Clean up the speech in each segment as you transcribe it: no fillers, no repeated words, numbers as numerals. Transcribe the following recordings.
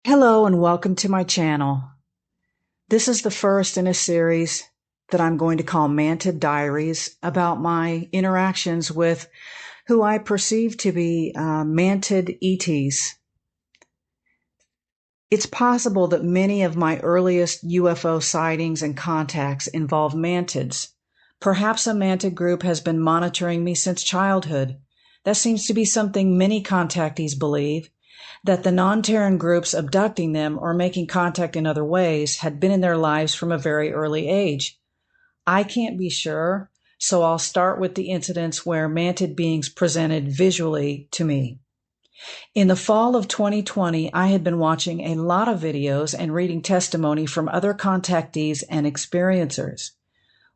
Hello and welcome to my channel. This is the first in a series that I'm going to call Mantid Diaries about my interactions with who I perceive to be Mantid ETs. It's possible that many of my earliest UFO sightings and contacts involve mantids. Perhaps a mantid group has been monitoring me since childhood. That seems to be something many contactees believe, that the non-Terran groups abducting them or making contact in other ways had been in their lives from a very early age. I can't be sure, so I'll start with the incidents where mantid beings presented visually to me. In the fall of 2020, I had been watching a lot of videos and reading testimony from other contactees and experiencers.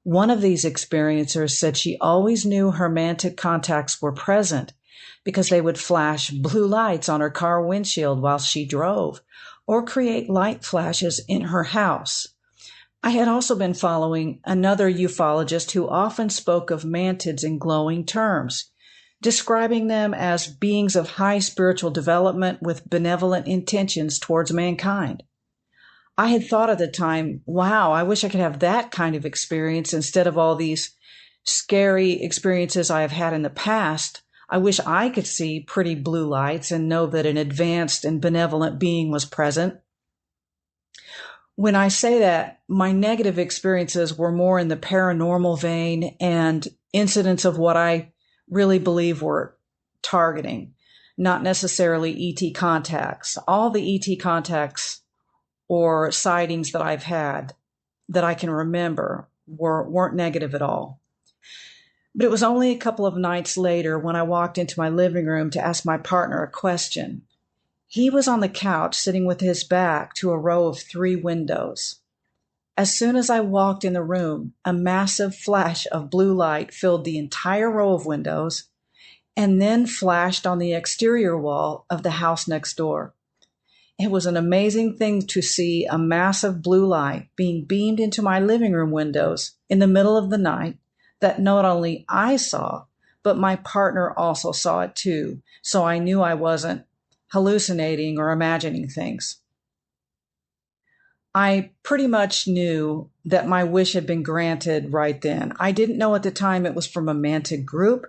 One of these experiencers said she always knew her mantid contacts were present because they would flash blue lights on her car windshield while she drove, or create light flashes in her house. I had also been following another ufologist who often spoke of mantids in glowing terms, describing them as beings of high spiritual development with benevolent intentions towards mankind. I had thought at the time, wow, I wish I could have that kind of experience instead of all these scary experiences I have had in the past. I wish I could see pretty blue lights and know that an advanced and benevolent being was present. When I say that, my negative experiences were more in the paranormal vein and incidents of what I really believe were targeting, not necessarily ET contacts. All the ET contacts or sightings that I've had that I can remember weren't negative at all. But it was only a couple of nights later when I walked into my living room to ask my partner a question. He was on the couch sitting with his back to a row of 3 windows. As soon as I walked in the room, a massive flash of blue light filled the entire row of windows and then flashed on the exterior wall of the house next door. It was an amazing thing to see a massive blue light being beamed into my living room windows in the middle of the night that not only I saw, but my partner also saw it too, so I knew I wasn't hallucinating or imagining things. I pretty much knew that my wish had been granted right then. I didn't know at the time it was from a mantid group.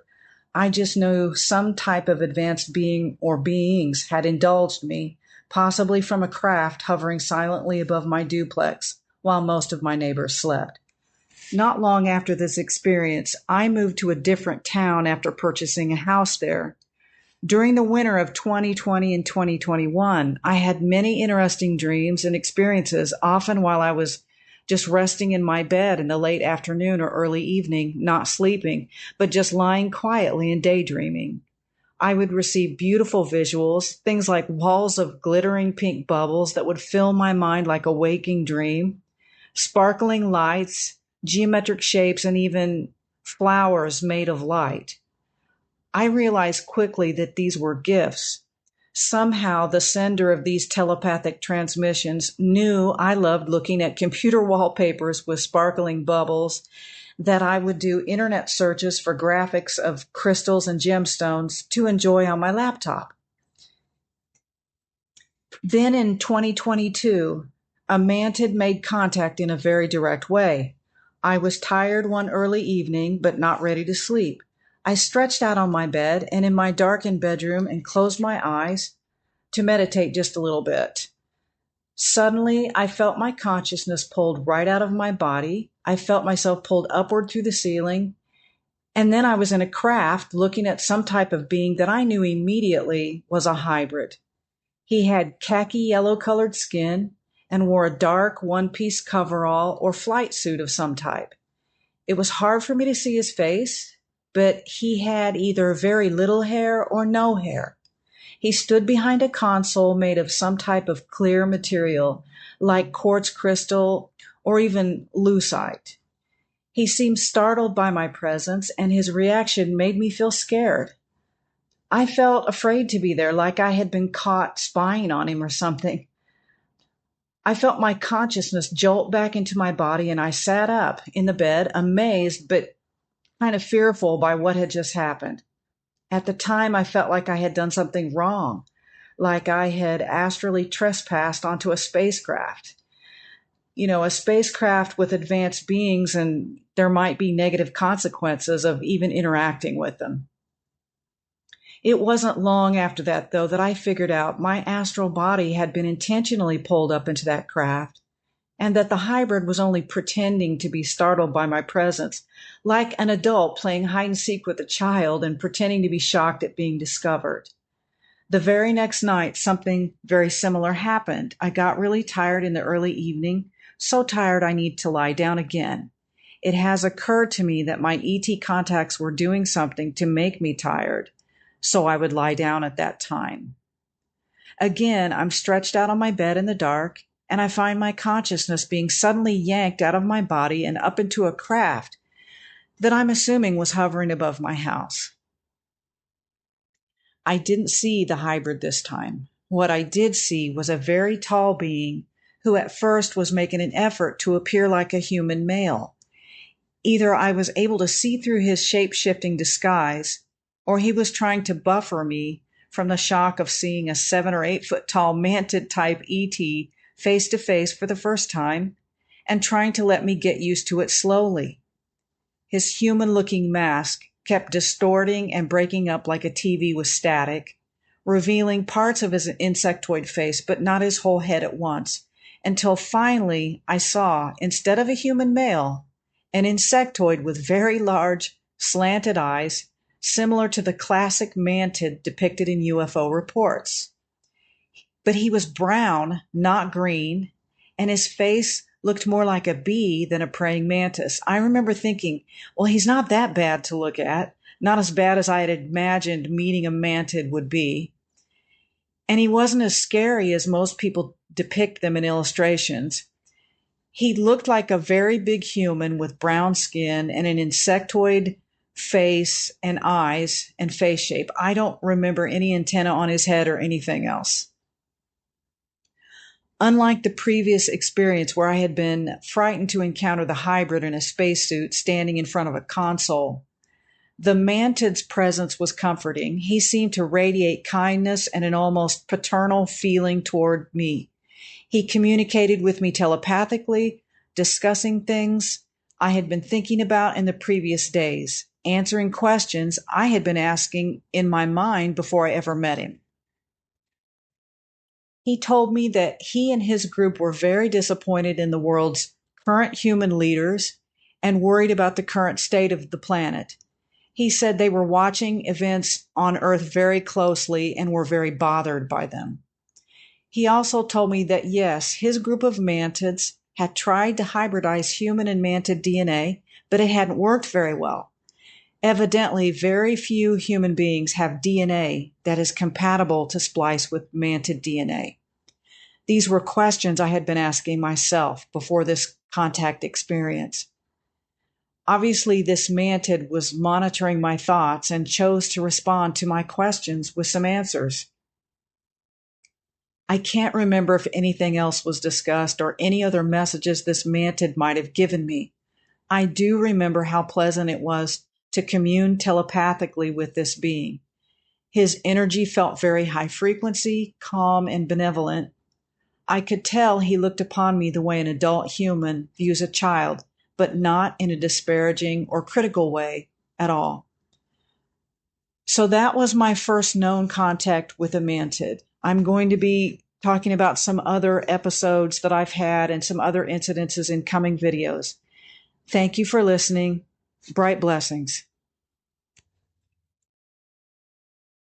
I just knew some type of advanced being or beings had indulged me, possibly from a craft hovering silently above my duplex while most of my neighbors slept. Not long after this experience, I moved to a different town after purchasing a house there. During the winter of 2020 and 2021, I had many interesting dreams and experiences, often while I was just resting in my bed in the late afternoon or early evening, not sleeping, but just lying quietly and daydreaming. I would receive beautiful visuals, things like walls of glittering pink bubbles that would fill my mind like a waking dream, sparkling lights, geometric shapes, and even flowers made of light. I realized quickly that these were gifts. Somehow the sender of these telepathic transmissions knew I loved looking at computer wallpapers with sparkling bubbles, that I would do internet searches for graphics of crystals and gemstones to enjoy on my laptop. Then in 2022, a mantid made contact in a very direct way. I was tired one early evening, but not ready to sleep. I stretched out on my bed and in my darkened bedroom and closed my eyes to meditate just a little bit. Suddenly, I felt my consciousness pulled right out of my body. I felt myself pulled upward through the ceiling. And then I was in a craft looking at some type of being that I knew immediately was a hybrid. He had khaki yellow colored skin and wore a dark one-piece coverall or flight suit of some type. It was hard for me to see his face, but he had either very little hair or no hair. He stood behind a console made of some type of clear material, like quartz crystal or even lucite. He seemed startled by my presence, and his reaction made me feel scared. I felt afraid to be there, like I had been caught spying on him or something. I felt my consciousness jolt back into my body, and I sat up in the bed, amazed but kind of fearful by what had just happened. At the time, I felt like I had done something wrong, like I had astrally trespassed onto a spacecraft. A spacecraft with advanced beings, and there might be negative consequences of even interacting with them. It wasn't long after that, though, that I figured out my astral body had been intentionally pulled up into that craft, and that the hybrid was only pretending to be startled by my presence, like an adult playing hide and seek with a child and pretending to be shocked at being discovered. The very next night, something very similar happened. I got really tired in the early evening, so tired I need to lie down again. It has occurred to me that my ET contacts were doing something to make me tired, so I would lie down at that time. Again, I'm stretched out on my bed in the dark, and I find my consciousness being suddenly yanked out of my body and up into a craft that I'm assuming was hovering above my house. I didn't see the hybrid this time. What I did see was a very tall being who at first was making an effort to appear like a human male. Either I was able to see through his shape-shifting disguise, or he was trying to buffer me from the shock of seeing a 7 or 8 foot tall mantid-type ET face to face for the first time, and trying to let me get used to it slowly. His human-looking mask kept distorting and breaking up like a TV with static, revealing parts of his insectoid face, but not his whole head at once, until finally I saw, instead of a human male, an insectoid with very large, slanted eyes, similar to the classic mantid depicted in UFO reports. But he was brown, not green, and his face looked more like a bee than a praying mantis. I remember thinking, well, he's not that bad to look at, not as bad as I had imagined meeting a mantid would be. And he wasn't as scary as most people depict them in illustrations. He looked like a very big human with brown skin and an insectoid face and eyes and face shape. I don't remember any antenna on his head or anything else. Unlike the previous experience where I had been frightened to encounter the hybrid in a spacesuit standing in front of a console, the mantid's presence was comforting. He seemed to radiate kindness and an almost paternal feeling toward me. He communicated with me telepathically, discussing things I had been thinking about in the previous days, answering questions I had been asking in my mind before I ever met him. He told me that he and his group were very disappointed in the world's current human leaders and worried about the current state of the planet. He said they were watching events on Earth very closely and were very bothered by them. He also told me that, yes, his group of mantids had tried to hybridize human and mantid DNA, but it hadn't worked very well. Evidently, very few human beings have DNA that is compatible to splice with mantid DNA. These were questions I had been asking myself before this contact experience. Obviously, this mantid was monitoring my thoughts and chose to respond to my questions with some answers. I can't remember if anything else was discussed or any other messages this mantid might have given me. I do remember how pleasant it was to commune telepathically with this being. His energy felt very high frequency, calm, and benevolent. I could tell he looked upon me the way an adult human views a child, but not in a disparaging or critical way at all. So that was my first known contact with a mantid. I'm going to be talking about some other episodes that I've had and some other incidences in coming videos. Thank you for listening. Bright blessings.